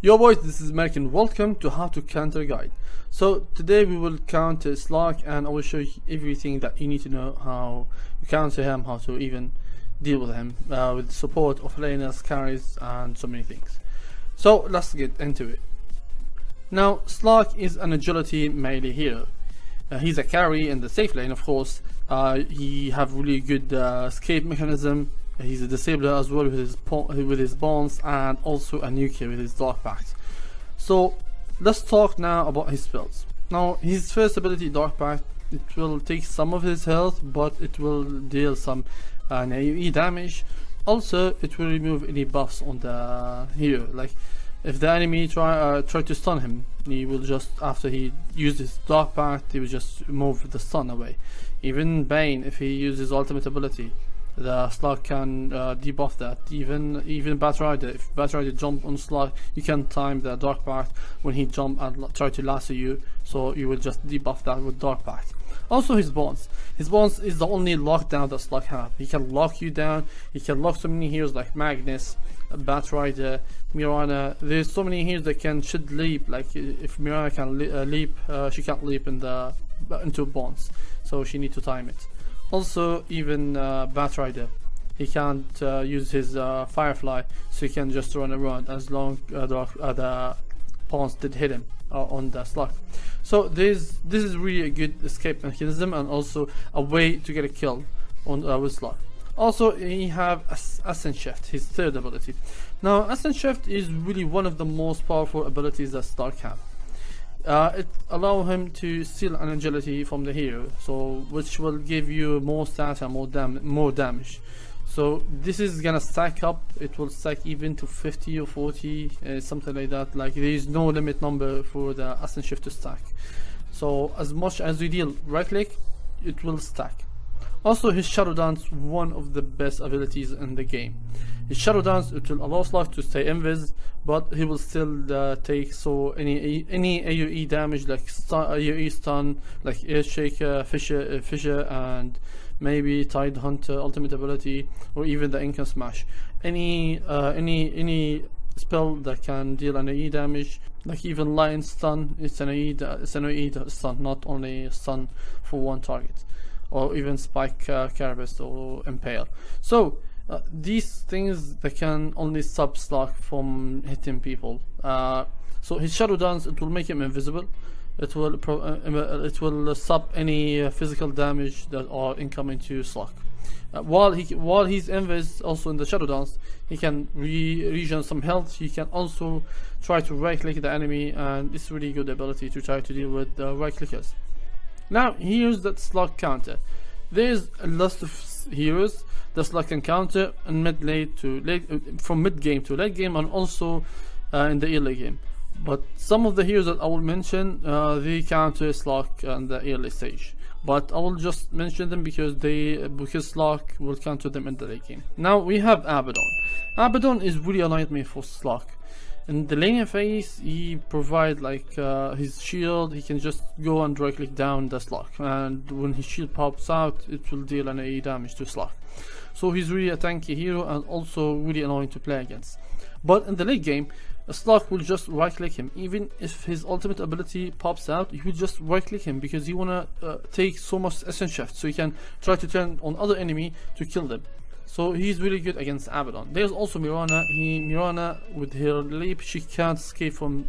Yo boys, this is Mark and welcome to How to Counter Guide. So today we will counter Slark and I will show you everything that you need to know how you counter him, how to even deal with him with support of laners, carries and so many things. So let's get into it. Now Slark is an agility melee hero. He's a carry in the safe lane, of course. He have really good escape mechanism. He's a disabler as well with his bonds, and also a nuker with his Dark Pact. So let's talk now about his spells. Now his first ability, Dark Pact, it will take some of his health, but it will deal some AoE damage. Also it will remove any buffs on the hero. Like if the enemy try to stun him, he will just, after he used his Dark Pact, he will just move the stun away. Even Bane, if he uses ultimate ability, the Slark can debuff that. Even Batrider, if Batrider jump on Slark, you can time the Dark Pact when he jump and try to lasso you, so you will just debuff that with Dark Pact. Also his bonds. His bonds is the only lockdown that Slark have. He can lock you down. He can lock so many heroes like Magnus, Batrider, Mirana. There's so many heroes that should leap. Like if Mirana can leap, she can't leap into bonds, so she need to time it. Also even Batrider, he can't use his Firefly, so he can just run around as long as the pawns did hit him on the Slark. So this is really a good escape mechanism and also a way to get a kill on with Slark. Also he have Ascent Shift, his third ability. Now Ascent Shift is really one of the most powerful abilities that Slark have. It allows him to steal an agility from the hero, so which will give you more stats and more damage. So this is gonna stack up. It will stack even to 50 or 40, something like that. Like there is no limit number for the Ascent Shift to stack. So as much as you deal right click, it will stack. Also his Shadow Dance, one of the best abilities in the game. His Shadow Dance, it will allow Slark to stay invis, but he will still take any AoE damage like AoE stun, like Earthshaker, Fissure, and maybe Tide Hunter ultimate ability, or even the Incan Smash. Any spell that can deal an AoE damage, like even Lion Stun, it's an AoE stun, not only stun for one target, or even Spike Carapace or Impale. So these things that can only stop Slark from hitting people. So his Shadow Dance, it will make him invisible. It will stop any physical damage that are incoming to Slark. While he's invis, also in the Shadow Dance, he can regen some health. He can also try to right click the enemy, and it's really good ability to try to deal with the right clickers. Now here's that Slark counter. There's a list of heroes that Slark can counter in from mid game to late game, and also in the early game. But some of the heroes that I will mention, they counter Slark in the early stage. But I will just mention them because Slark will counter them in the late game. Now we have Abaddon. Abaddon is really a nightmare for Slark. In the laning phase, he provide like his shield. He can just go and right click down the Slark, and when his shield pops out, it will deal an AoE damage to Slark. So he's really a tanky hero and also really annoying to play against. But in the late game, Slark will just right click him. Even if his ultimate ability pops out, he will just right click him because he wanna take so much Ascent Shift, so he can try to turn on other enemy to kill them. So he's really good against Abaddon. There's also Mirana. Mirana with her leap, she can't escape from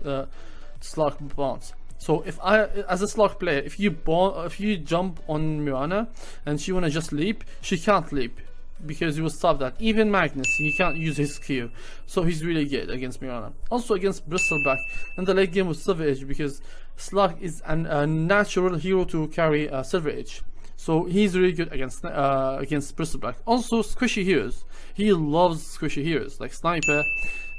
Slark bonds. So if as a Slark player, if you jump on Mirana and she wanna just leap, she can't leap because you will stop that. Even Magnus, he can't use his Q, so he's really good against Mirana. Also against Bristleback in the late game with Silver Edge, because Slark is a natural hero to carry Silver Edge. So he's really good against Bristleback. Also squishy heroes. He loves squishy heroes like Sniper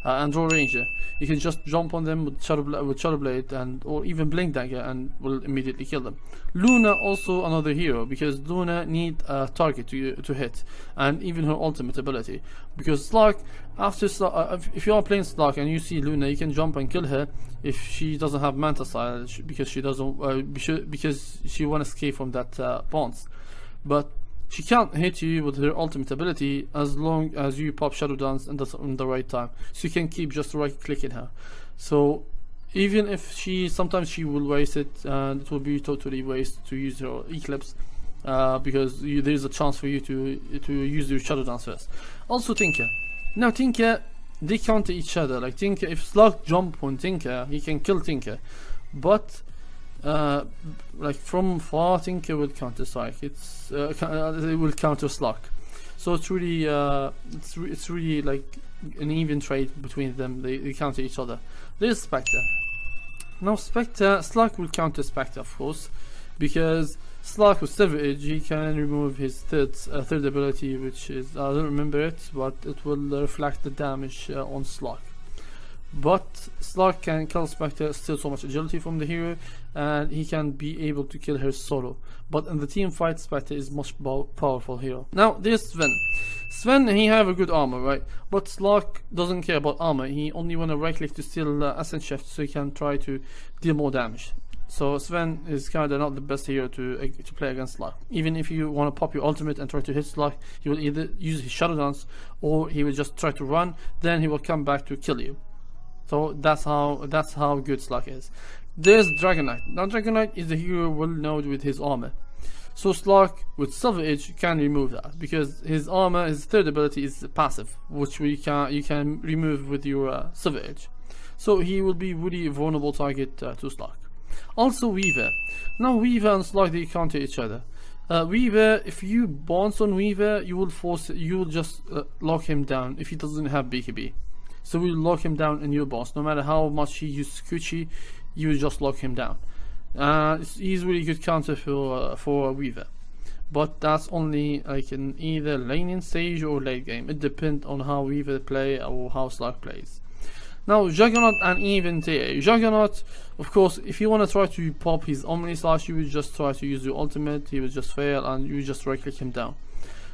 and Draw Ranger. You can just jump on them with Shadow Blade or even Blink Dagger and will immediately kill them. Luna also another hero, because Luna need a target to hit, and even her ultimate ability. Because Slark, if you are playing Slark and you see Luna, you can jump and kill her if she doesn't have Manta Style, because she won't escape from that bonds. But She can't hit you with her ultimate ability as long as you pop Shadow Dance in the right time. So you can keep just right clicking her. So even if sometimes she will waste it, and it will be totally waste to use her Eclipse, because there's a chance for you to use your Shadow Dance first. Also Tinker. Now Tinker, they counter each other. Like Tinker, if Slark jump on Tinker, he can kill Tinker, but like from far, Tinker will counter Slark. It will counter Slark. So it's really it's really like an even trade between them. They counter each other. There's Spectre. Now Spectre, Slark will counter Spectre, of course, because Slark with Silver Edge, he can remove his third ability, which is, I don't remember it, but it will reflect the damage on Slark. But Slark can kill Spectre, still so much agility from the hero, and he can be able to kill her solo. But in the team fight, Spectre is much powerful hero. Now there's Sven. Sven, he have a good armor, right? But Slark doesn't care about armor. He only wanna right click to steal Ascent Shift, so he can try to deal more damage. So Sven is kinda not the best hero to play against Slark. Even if you wanna pop your ultimate and try to hit Slark, he will either use his Shadow Dance, or he will just try to run. Then he will come back to kill you. So that's how good Slark is. There's Dragon Knight. Now Dragon Knight is the hero well known with his armor. So Slark with Silver Edge can remove that, because his armor, his third ability is passive, which you can remove with your Silver Edge. So he will be really vulnerable target to Slark. Also Weaver. Now Weaver and Slark, they counter each other. Weaver, if you bounce on Weaver, you will just lock him down if he doesn't have BKB. So we lock him down in your boss. No matter how much he uses Kuchi, you will just lock him down. He's really good counter for Weaver, but that's only like in either laning stage or late game. It depends on how Weaver play or how Slark plays. Now Juggernaut and even TA. Juggernaut, of course, if you want to try to pop his Omni Slash, you would just try to use your ultimate. He would just fail, and you just right click him down.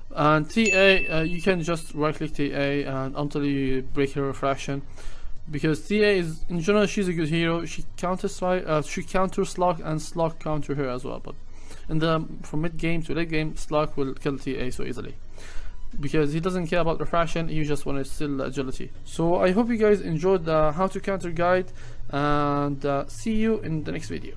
And TA, you can just right click TA and until you break her refraction, because TA is, in general, she's a good hero. She counters Slark, and Slark counter her as well. But from mid game to late game, Slark will kill TA so easily, because he doesn't care about refraction. He just wants to steal agility. So I hope you guys enjoyed the how to counter guide, and see you in the next video.